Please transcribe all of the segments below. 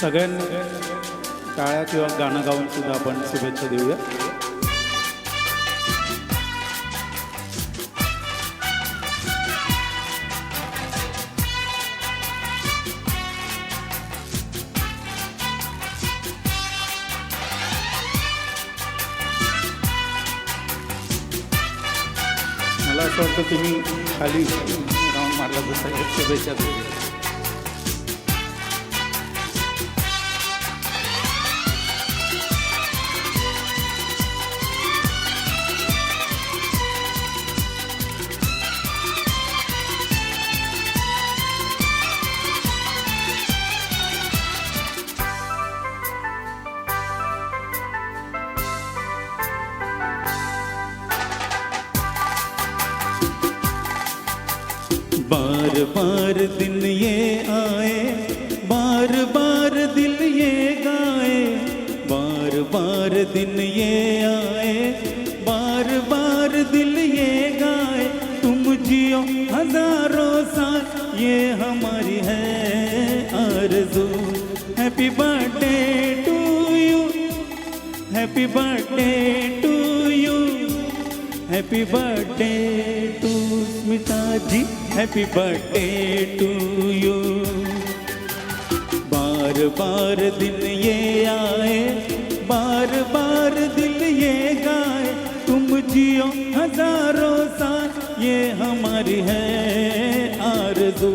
सगळ्यांना टाळ्या किंवा गाणं गाऊन सुद्धा आपण शुभेच्छा देऊया. मला असं वाटतं तुम्ही खाली राऊंड मारला जसं शुभेच्छा देऊया. बार बार दिन ये आए, बार बार दिल ये गाए, बार बार दिन ये आए, बार बार दिल ये गाए, तुम जियो हजारों साल ये हमारी है आरज़ू. Happy birthday to you, happy birthday to you, happy birthday to Smita ji, happy birthday to you. बार बार दिन ये आए, बार बार दिल ये गाए, तुम जियो हजारों साल ये हमारी है आरज़ू.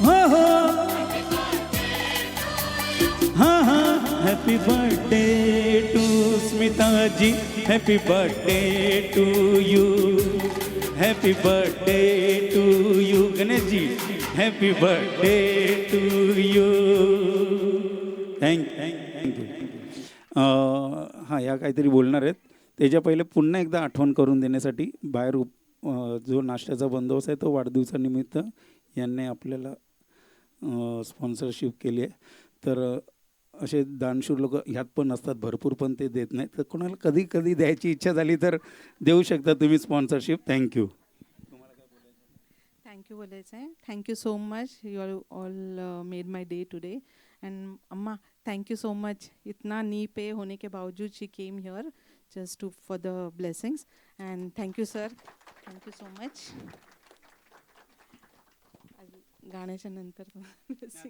हो हाँ हाँ, happy birthday to Smita ji, happy birthday to you, happy birthday to you. Ganesh ji, happy birthday to you. Thank you. हां, या काहीतरी बोलणार आहेत. त्याच्या पहिले पुन्हा एकदा आठवण करून देण्यासाठी बाहेर जो नाश्त्याचा बंदोबस्त आहे तो वाढदिवसानिमित्त यांनी आपल्याला स्पॉन्सरशिप केली आहे. तर असे दानशूर लोक ह्यात पण असतात भरपूर, पण ते देत नाहीत. तर कोणाला कधी कधी द्यायची इच्छा झाली तर देऊ शकता तुम्ही स्पॉन्सरशिप. थँक्यू. थँक्यू बोलायचं आहे. Thank you so much. You are all made my day today. And Amma, thank you so much. इतना नी पे होने के बावजूद she came here just to for the blessings. And thank you sir, thank you so much. गाण्याच्या नंतर